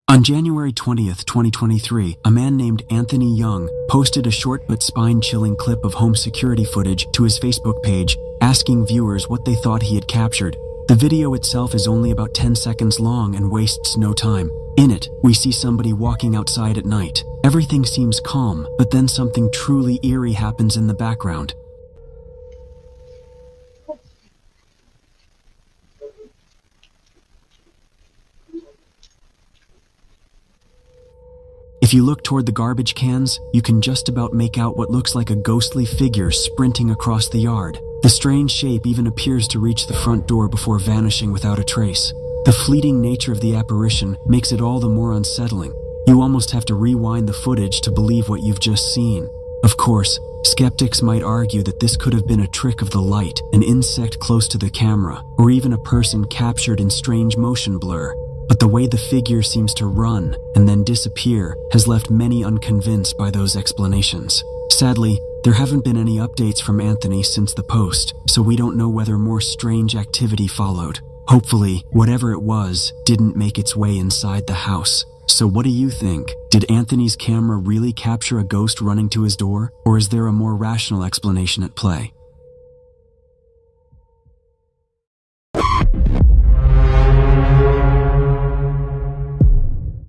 On January 20th, 2023, a man named Anthony Young posted a short but spine-chilling clip of home security footage to his Facebook page, asking viewers what they thought he had captured. The video itself is only about 10 seconds long and wastes no time. In it, we see somebody walking outside at night. Everything seems calm, but then something truly eerie happens in the background. If you look toward the garbage cans, you can just about make out what looks like a ghostly figure sprinting across the yard. The strange shape even appears to reach the front door before vanishing without a trace. The fleeting nature of the apparition makes it all the more unsettling. You almost have to rewind the footage to believe what you've just seen. Of course, skeptics might argue that this could have been a trick of the light, an insect close to the camera, or even a person captured in strange motion blur. But the way the figure seems to run and then disappear has left many unconvinced by those explanations. Sadly, there haven't been any updates from Anthony since the post, so we don't know whether more strange activity followed. Hopefully, whatever it was didn't make its way inside the house. So what do you think? Did Anthony's camera really capture a ghost running to his door, or is there a more rational explanation at play?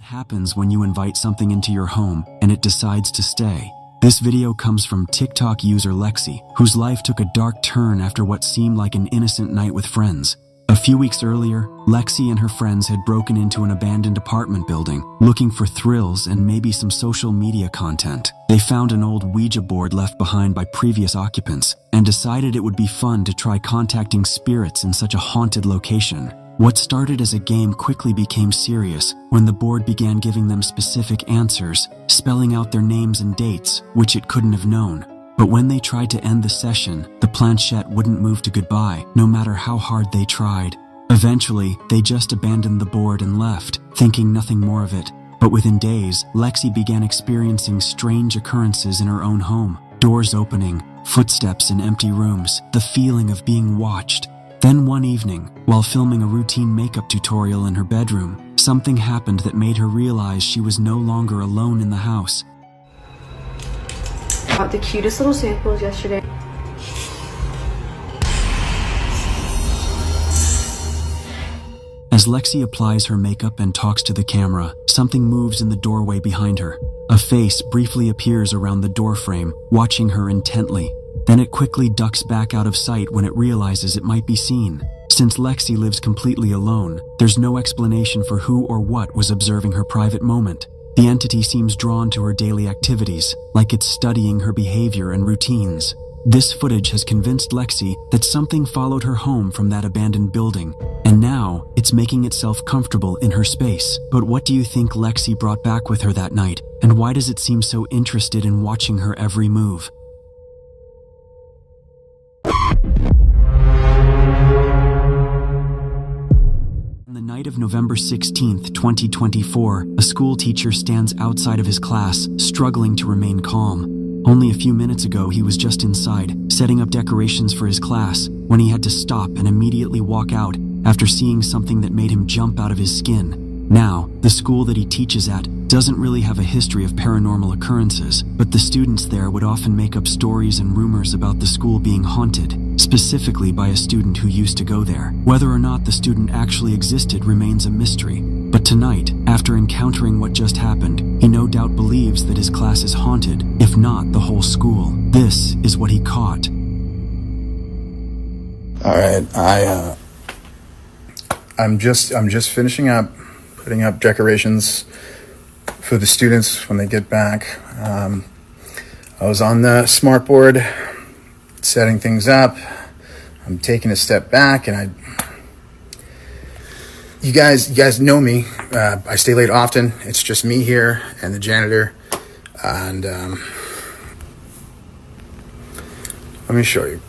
Happens when you invite something into your home and it decides to stay. This video comes from TikTok user Lexi, whose life took a dark turn after what seemed like an innocent night with friends. A few weeks earlier, Lexi and her friends had broken into an abandoned apartment building, looking for thrills and maybe some social media content. They found an old Ouija board left behind by previous occupants and decided it would be fun to try contacting spirits in such a haunted location. What started as a game quickly became serious when the board began giving them specific answers, spelling out their names and dates, which it couldn't have known. But when they tried to end the session, the planchette wouldn't move to goodbye, no matter how hard they tried. Eventually, they just abandoned the board and left, thinking nothing more of it. But within days, Lexi began experiencing strange occurrences in her own home. Doors opening, footsteps in empty rooms, the feeling of being watched. Then one evening, while filming a routine makeup tutorial in her bedroom, something happened that made her realize she was no longer alone in the house. Got the cutest little samples yesterday. As Lexi applies her makeup and talks to the camera, something moves in the doorway behind her. A face briefly appears around the doorframe, watching her intently. Then it quickly ducks back out of sight when it realizes it might be seen. Since Lexi lives completely alone, there's no explanation for who or what was observing her private moment. The entity seems drawn to her daily activities, like it's studying her behavior and routines. This footage has convinced Lexi that something followed her home from that abandoned building, and now it's making itself comfortable in her space. But what do you think Lexi brought back with her that night, and why does it seem so interested in watching her every move? On the night of November 16th, 2024, a school teacher stands outside of his class, struggling to remain calm. Only a few minutes ago, he was just inside, setting up decorations for his class, when he had to stop and immediately walk out after seeing something that made him jump out of his skin. Now, the school that he teaches at doesn't really have a history of paranormal occurrences, but the students there would often make up stories and rumors about the school being haunted, specifically by a student who used to go there. Whether or not the student actually existed remains a mystery. But tonight, after encountering what just happened, he no doubt believes that his class is haunted, if not the whole school. This is what he caught. All right, I'm just finishing up putting up decorations for the students when they get back. I was on the smartboard setting things up. I'm taking a step back, and you guys know me. I stay late often. It's just me here and the janitor, and let me show you.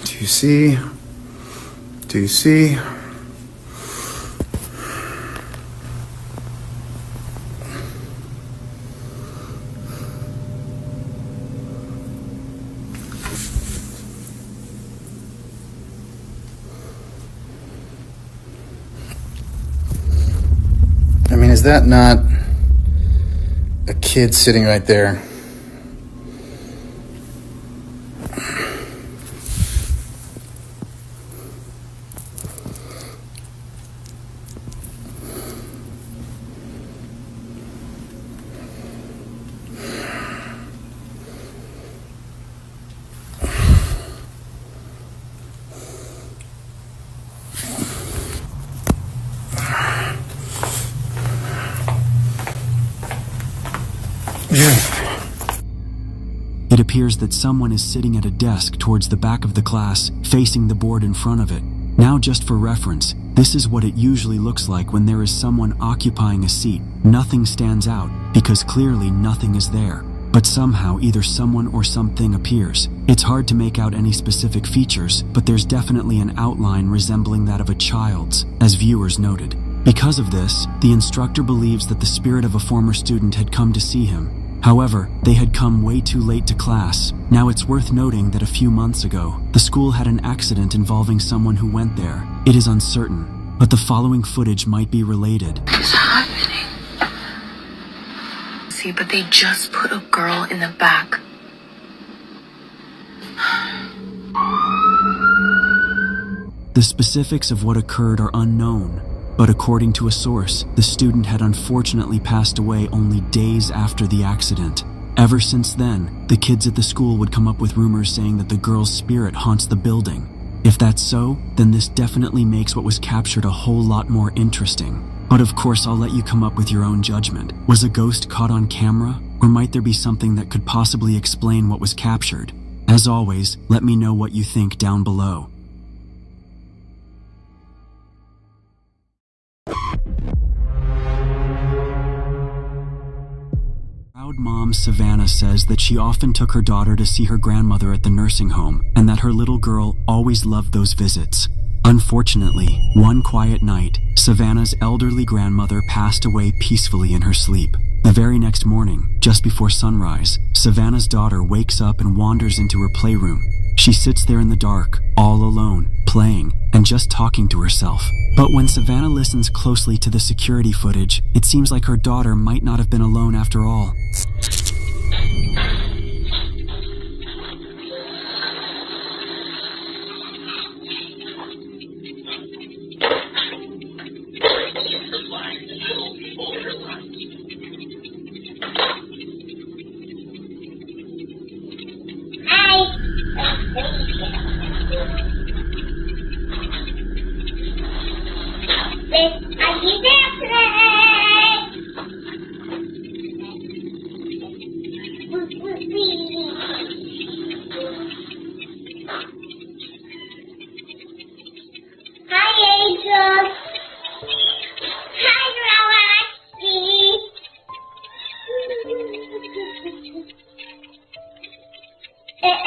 Do you see? is that not a kid sitting right there? It appears that someone is sitting at a desk towards the back of the class, facing the board in front of it. Now, just for reference, this is what it usually looks like when there is someone occupying a seat. Nothing stands out, because clearly nothing is there. But somehow either someone or something appears. It's hard to make out any specific features, but there's definitely an outline resembling that of a child's, as viewers noted. Because of this, the instructor believes that the spirit of a former student had come to see him. However, they had come way too late to class. Now, it's worth noting that a few months ago, the school had an accident involving someone who went there. It is uncertain, but the following footage might be related. What's happening? See, but they just put a girl in the back. The specifics of what occurred are unknown, but according to a source, the student had unfortunately passed away only days after the accident. Ever since then, the kids at the school would come up with rumors saying that the girl's spirit haunts the building. If that's so, then this definitely makes what was captured a whole lot more interesting. But of course, I'll let you come up with your own judgment. Was a ghost caught on camera? Or might there be something that could possibly explain what was captured? As always, let me know what you think down below. Proud mom Savannah says that she often took her daughter to see her grandmother at the nursing home, and that her little girl always loved those visits. Unfortunately, one quiet night, Savannah's elderly grandmother passed away peacefully in her sleep. The very next morning, just before sunrise, Savannah's daughter wakes up and wanders into her playroom. She sits there in the dark, all alone, playing, and just talking to herself. But when Savannah listens closely to the security footage, it seems like her daughter might not have been alone after all.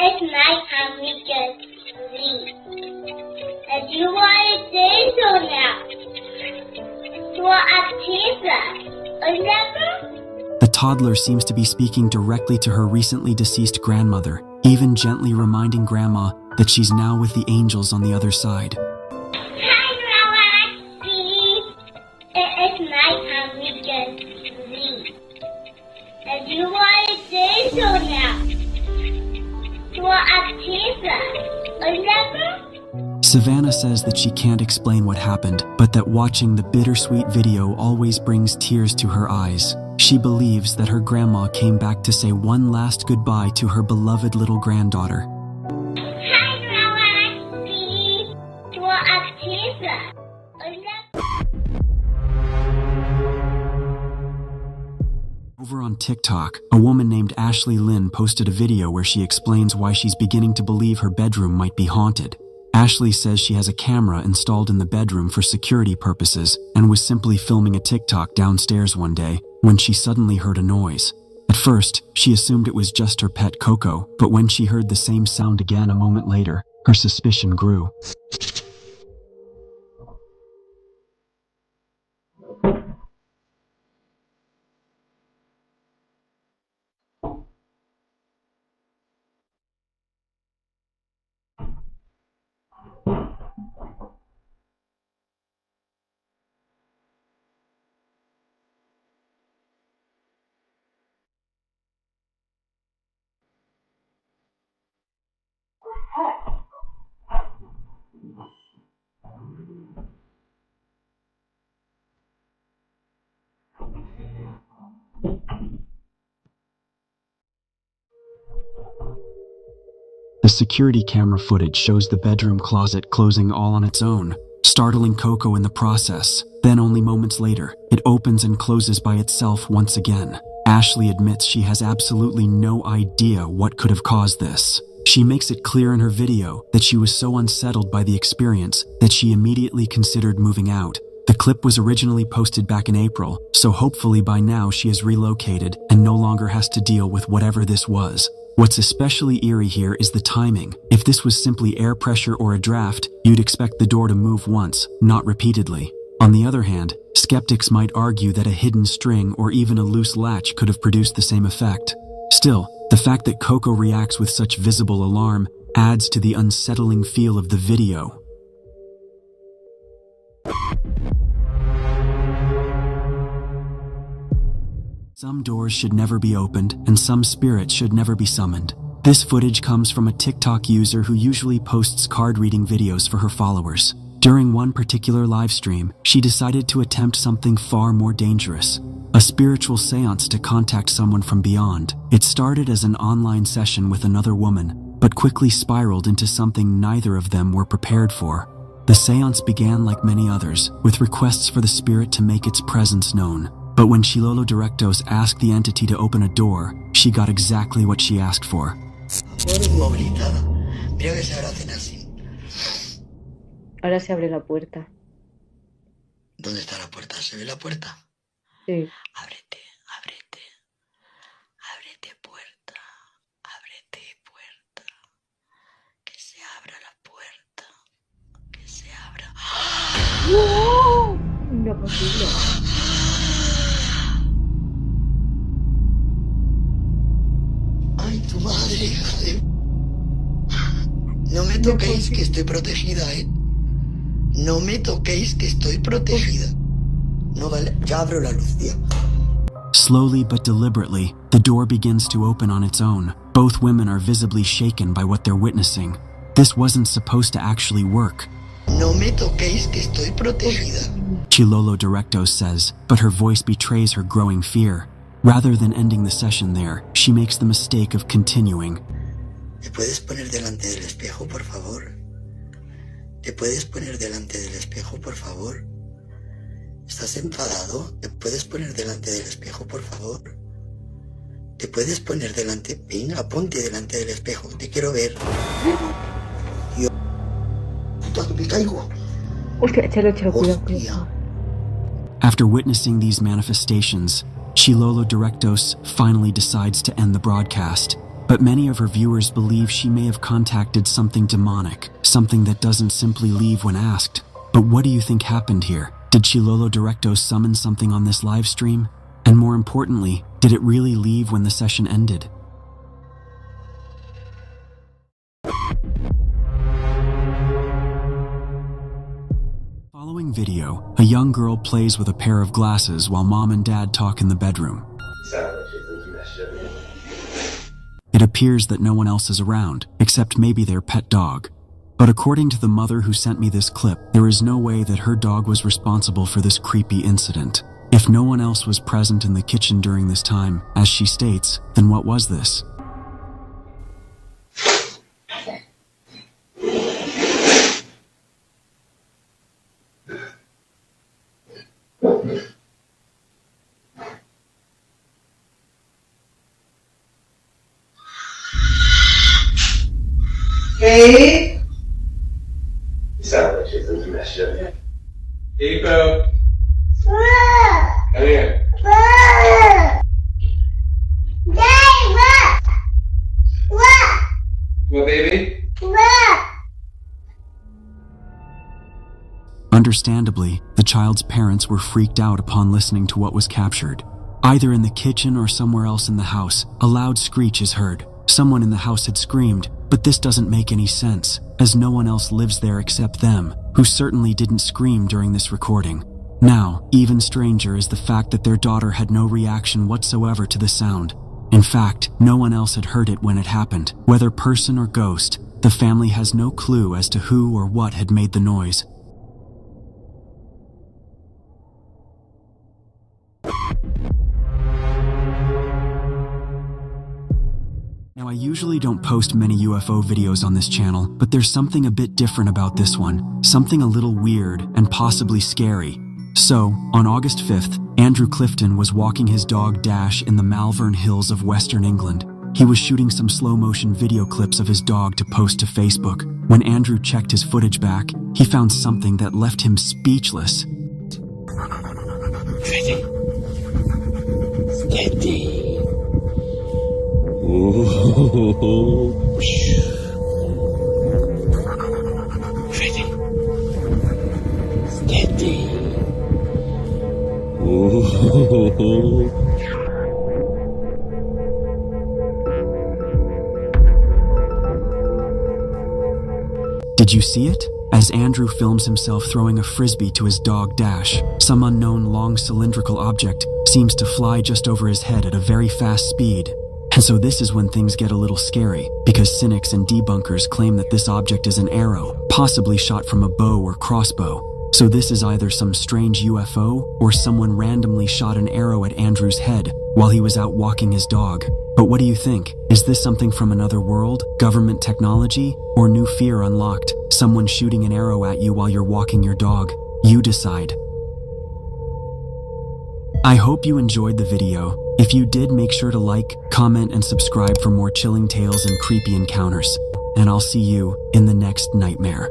It's nighttime, we just sleep. And you want to do so now. You want a pizza? Remember? The toddler seems to be speaking directly to her recently deceased grandmother, even gently reminding Grandma that she's now with the angels on the other side. Hi, Grandma, please. It's nighttime, we just sleep. And you want to do so now. You want a pizza? Remember? Savannah says that she can't explain what happened, but that watching the bittersweet video always brings tears to her eyes. She believes that her grandma came back to say one last goodbye to her beloved little granddaughter. Hi, Grandma, please. You want a pizza? Remember? Over on TikTok, a woman named Ashley Lynn posted a video where she explains why she's beginning to believe her bedroom might be haunted. Ashley says she has a camera installed in the bedroom for security purposes and was simply filming a TikTok downstairs one day when she suddenly heard a noise. At first, she assumed it was just her pet Coco, but when she heard the same sound again a moment later, her suspicion grew. security camera footage shows the bedroom closet closing all on its own, startling Coco in the process. Then only moments later, it opens and closes by itself once again. Ashley admits she has absolutely no idea what could have caused this. She makes it clear in her video that she was so unsettled by the experience that she immediately considered moving out. The clip was originally posted back in April, so hopefully by now she is relocated and no longer has to deal with whatever this was. What's especially eerie here is the timing. If this was simply air pressure or a draft, you'd expect the door to move once, not repeatedly. On the other hand, skeptics might argue that a hidden string or even a loose latch could have produced the same effect. Still, the fact that Coco reacts with such visible alarm adds to the unsettling feel of the video. Some doors should never be opened, and some spirits should never be summoned. This footage comes from a TikTok user who usually posts card reading videos for her followers. During one particular live stream, she decided to attempt something far more dangerous, a spiritual seance to contact someone from beyond. It started as an online session with another woman, but quickly spiraled into something neither of them were prepared for. The seance began like many others, with requests for the spirit to make its presence known. But when Chilolo Directos asked the entity to open a door, she got exactly what she asked for. Ahora se abre la puerta. ¿Dónde está la puerta? ¿Se ve la puerta? Sí. Ábrete, ábrete. Ábrete puerta. Ábrete puerta. Que se abra la puerta. Que se abra. ¡Oh! No posible. Ay, tu madre, hija de... No me toquéis que estoy protegida, ¿eh? No me toquéis que estoy protegida. No vale, ya abro la luz, tío. Slowly but deliberately, the door begins to open on its own. Both women are visibly shaken by what they're witnessing. This wasn't supposed to actually work. No me toquéis que estoy protegida. Chilolo Directos says, but her voice betrays her growing fear. Rather than ending the session there, she makes the mistake of continuing. ¿Te puedes poner delante del espejo, por favor? ¿Te puedes poner delante del espejo, por favor? ¿Estás enfadado? ¿Te puedes poner delante del espejo, por favor? ¿Te puedes poner delante? Venga, ponte delante del espejo. Te quiero ver. Yo... Puta, que me caigo. Hostia, échalo, cuidado. Hostia. After witnessing these manifestations, Chilolo Directos finally decides to end the broadcast. But many of her viewers believe she may have contacted something demonic, something that doesn't simply leave when asked. But what do you think happened here? Did Chilolo Directos summon something on this live stream? And more importantly, did it really leave when the session ended? Following video, a young girl plays with a pair of glasses while mom and dad talk in the bedroom. It appears that no one else is around, except maybe their pet dog. But according to the mother who sent me this clip, there is no way that her dog was responsible for this creepy incident. If no one else was present in the kitchen during this time, as she states, then what was this? Hey? You sound like she's into that shit. Hey, Bo. Come here. What, baby? Understandably, the child's parents were freaked out upon listening to what was captured. Either in the kitchen or somewhere else in the house, a loud screech is heard. Someone in the house had screamed, but this doesn't make any sense, as no one else lives there except them, who certainly didn't scream during this recording. Now, even stranger is the fact that their daughter had no reaction whatsoever to the sound. In fact, no one else had heard it when it happened. Whether person or ghost, the family has no clue as to who or what had made the noise. Now, I usually don't post many UFO videos on this channel, but there's something a bit different about this one. Something a little weird and possibly scary. So, on August 5th, Andrew Clifton was walking his dog Dash in the Malvern Hills of Western England. He was shooting some slow-motion video clips of his dog to post to Facebook. When Andrew checked his footage back, he found something that left him speechless. Steady. Steady. Ooh. Steady. Steady. Ooh. Did you see it? As Andrew films himself throwing a frisbee to his dog Dash, some unknown long cylindrical object seems to fly just over his head at a very fast speed. And so this is when things get a little scary, because cynics and debunkers claim that this object is an arrow, possibly shot from a bow or crossbow. So this is either some strange UFO or someone randomly shot an arrow at Andrew's head while he was out walking his dog. But what do you think? Is this something from another world, government technology, or new fear unlocked? Someone shooting an arrow at you while you're walking your dog? You decide. I hope you enjoyed the video. If you did, make sure to like, comment, and subscribe for more chilling tales and creepy encounters. And I'll see you in the next nightmare.